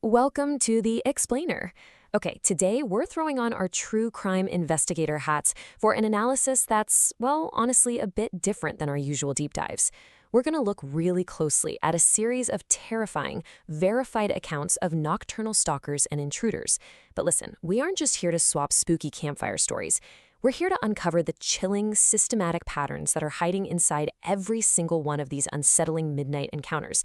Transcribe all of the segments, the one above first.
Welcome to the Explainer. Okay, today we're throwing on our true crime investigator hats for an analysis that's, well, honestly, a bit different than our usual deep dives. We're going to look really closely at a series of terrifying, verified accounts of nocturnal stalkers and intruders. But listen, we aren't just here to swap spooky campfire stories. We're here to uncover the chilling, systematic patterns that are hiding inside every single one of these unsettling midnight encounters.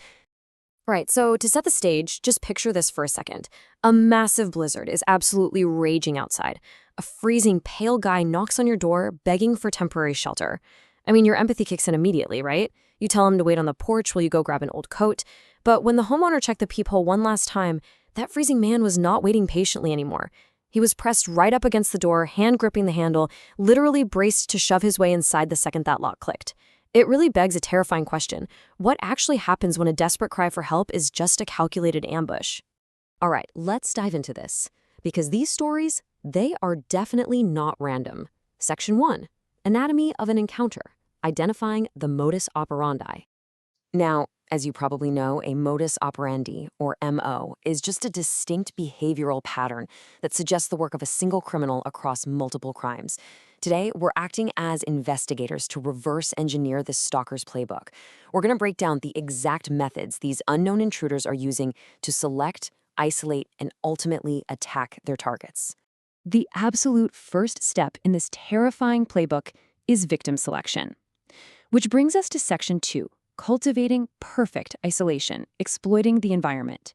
Right, so to set the stage, just picture this for a second. A massive blizzard is absolutely raging outside. A freezing pale guy knocks on your door, begging for temporary shelter. I mean, your empathy kicks in immediately, right? You tell him to wait on the porch while you go grab an old coat. But when the homeowner checked the peephole one last time, that freezing man was not waiting patiently anymore. He was pressed right up against the door, hand gripping the handle, literally braced to shove his way inside the second that lock clicked. It really begs a terrifying question. What actually happens when a desperate cry for help is just a calculated ambush? All right, let's dive into this. Because these stories, they are definitely not random. Section 1. Anatomy of an encounter. Identifying the modus operandi. Now, as you probably know, a modus operandi, or MO, is just a distinct behavioral pattern that suggests the work of a single criminal across multiple crimes. Today, we're acting as investigators to reverse engineer this stalker's playbook. We're going to break down the exact methods these unknown intruders are using to select, isolate, and ultimately attack their targets. The absolute first step in this terrifying playbook is victim selection. Which brings us to Section 2. Cultivating perfect isolation, exploiting the environment.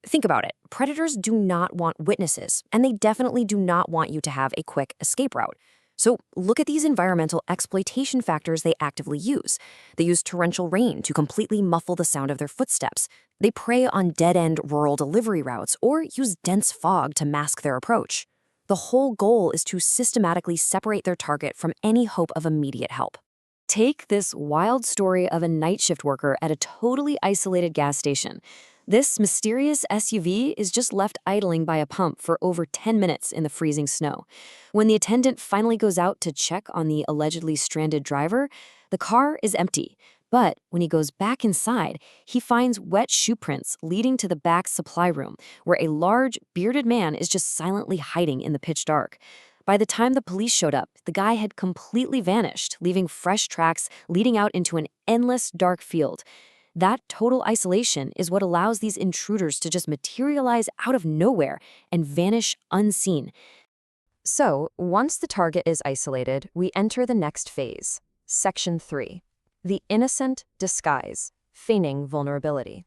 Think about it. Predators do not want witnesses, and they definitely do not want you to have a quick escape route. So look at these environmental exploitation factors they actively use. They use torrential rain to completely muffle the sound of their footsteps. They prey on dead-end rural delivery routes or use dense fog to mask their approach. The whole goal is to systematically separate their target from any hope of immediate help. Take this wild story of a night shift worker at a totally isolated gas station. This mysterious SUV is just left idling by a pump for over 10 minutes in the freezing snow. When the attendant finally goes out to check on the allegedly stranded driver, the car is empty. But when he goes back inside, he finds wet shoe prints leading to the back supply room, where a large, bearded man is just silently hiding in the pitch dark. By the time the police showed up, the guy had completely vanished, leaving fresh tracks leading out into an endless dark field. That total isolation is what allows these intruders to just materialize out of nowhere and vanish unseen. So, once the target is isolated, we enter the next phase. Section 3. The innocent disguise, feigning vulnerability.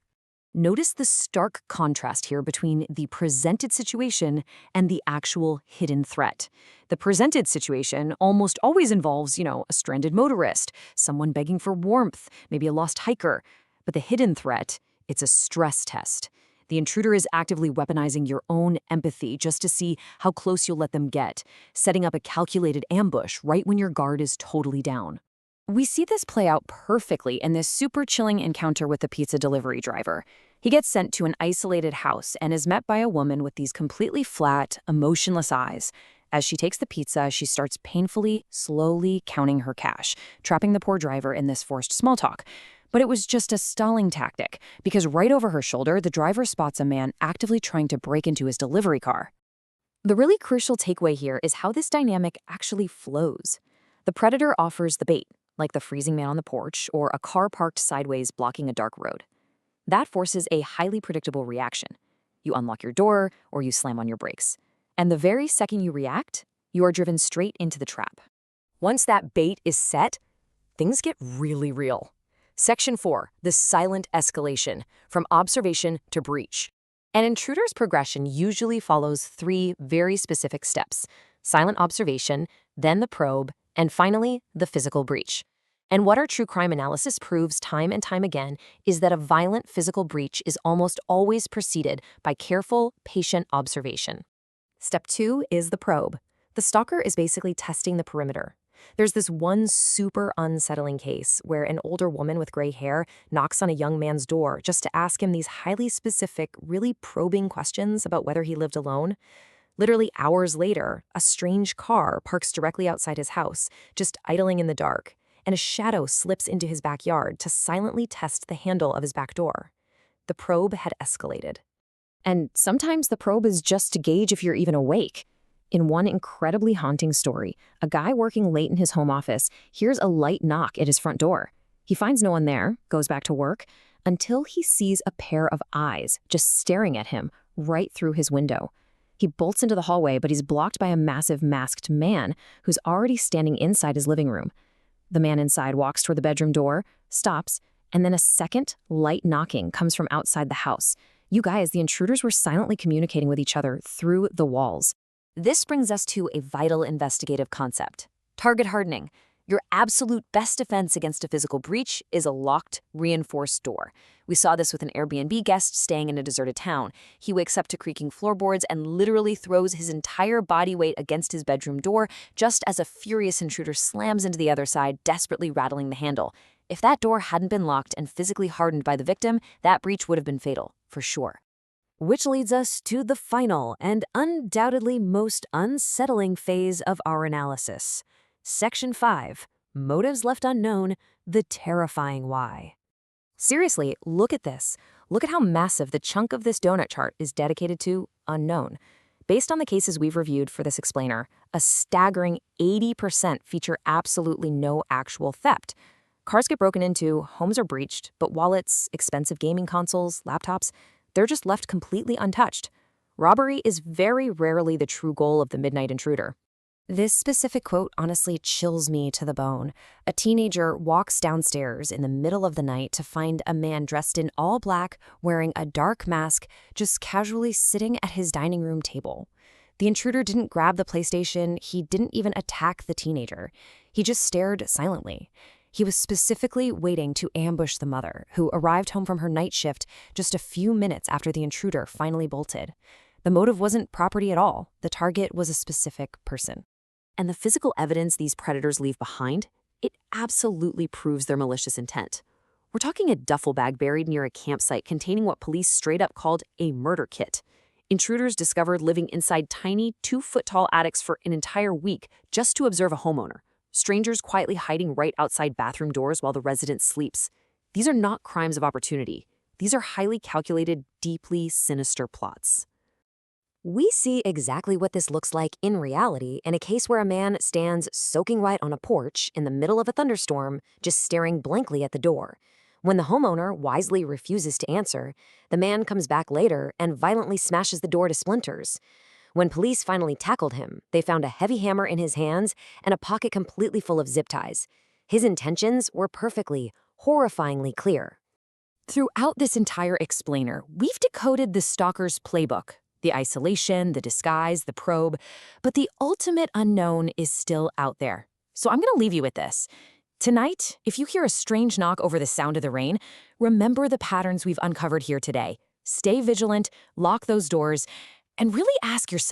Notice the stark contrast here between the presented situation and the actual hidden threat. The presented situation almost always involves, a stranded motorist, someone begging for warmth, maybe a lost hiker. But the hidden threat, it's a stress test. The intruder is actively weaponizing your own empathy just to see how close you'll let them get, setting up a calculated ambush right when your guard is totally down. We see this play out perfectly in this super chilling encounter with the pizza delivery driver. He gets sent to an isolated house and is met by a woman with these completely flat, emotionless eyes. As she takes the pizza, she starts painfully, slowly counting her cash, trapping the poor driver in this forced small talk. But it was just a stalling tactic, because right over her shoulder, the driver spots a man actively trying to break into his delivery car. The really crucial takeaway here is how this dynamic actually flows. The predator offers the bait, like the freezing man on the porch or a car parked sideways blocking a dark road. That forces a highly predictable reaction. You unlock your door or you slam on your brakes. And the very second you react, you are driven straight into the trap. Once that bait is set, things get really real. Section 4, the silent escalation, from observation to breach. An intruder's progression usually follows 3 very specific steps: silent observation, then the probe, and finally, the physical breach. And what our true crime analysis proves time and time again is that a violent physical breach is almost always preceded by careful, patient observation. Step 2 is the probe. The stalker is basically testing the perimeter. There's this one super unsettling case where an older woman with gray hair knocks on a young man's door just to ask him these highly specific, really probing questions about whether he lived alone. Literally hours later, a strange car parks directly outside his house, just idling in the dark, and a shadow slips into his backyard to silently test the handle of his back door. The probe had escalated. And sometimes the probe is just to gauge if you're even awake. In one incredibly haunting story, a guy working late in his home office hears a light knock at his front door. He finds no one there, goes back to work, until he sees a pair of eyes just staring at him right through his window. He bolts into the hallway, but he's blocked by a massive masked man who's already standing inside his living room. The man inside walks toward the bedroom door, stops, and then a second light knocking comes from outside the house. You guys, the intruders were silently communicating with each other through the walls. This brings us to a vital investigative concept: target hardening. Your absolute best defense against a physical breach is a locked, reinforced door. We saw this with an Airbnb guest staying in a deserted town. He wakes up to creaking floorboards and literally throws his entire body weight against his bedroom door just as a furious intruder slams into the other side, desperately rattling the handle. If that door hadn't been locked and physically hardened by the victim, that breach would have been fatal, for sure. Which leads us to the final and undoubtedly most unsettling phase of our analysis. Section 5, Motives Left Unknown, the terrifying why. Seriously, look at this. Look at how massive the chunk of this donut chart is dedicated to unknown. Based on the cases we've reviewed for this explainer, a staggering 80% feature absolutely no actual theft. Cars get broken into, homes are breached, but wallets, expensive gaming consoles, laptops, they're just left completely untouched. Robbery is very rarely the true goal of the midnight intruder. This specific quote honestly chills me to the bone. A teenager walks downstairs in the middle of the night to find a man dressed in all black, wearing a dark mask, just casually sitting at his dining room table. The intruder didn't grab the PlayStation, he didn't even attack the teenager. He just stared silently. He was specifically waiting to ambush the mother, who arrived home from her night shift just a few minutes after the intruder finally bolted. The motive wasn't property at all. The target was a specific person. And the physical evidence these predators leave behind, it absolutely proves their malicious intent. We're talking a duffel bag buried near a campsite containing what police straight up called a murder kit. Intruders discovered living inside tiny 2-foot-tall attics for an entire week just to observe a homeowner. Strangers quietly hiding right outside bathroom doors while the resident sleeps. These are not crimes of opportunity. These are highly calculated, deeply sinister plots. We see exactly what this looks like in reality in a case where a man stands soaking wet on a porch in the middle of a thunderstorm, just staring blankly at the door. When the homeowner wisely refuses to answer, the man comes back later and violently smashes the door to splinters. When police finally tackled him, they found a heavy hammer in his hands and a pocket completely full of zip ties. His intentions were perfectly, horrifyingly clear. Throughout this entire explainer, we've decoded the stalker's playbook. The isolation, the disguise, the probe, but the ultimate unknown is still out there. So I'm going to leave you with this. Tonight, if you hear a strange knock over the sound of the rain, remember the patterns we've uncovered here today. Stay vigilant, lock those doors, and really ask yourself,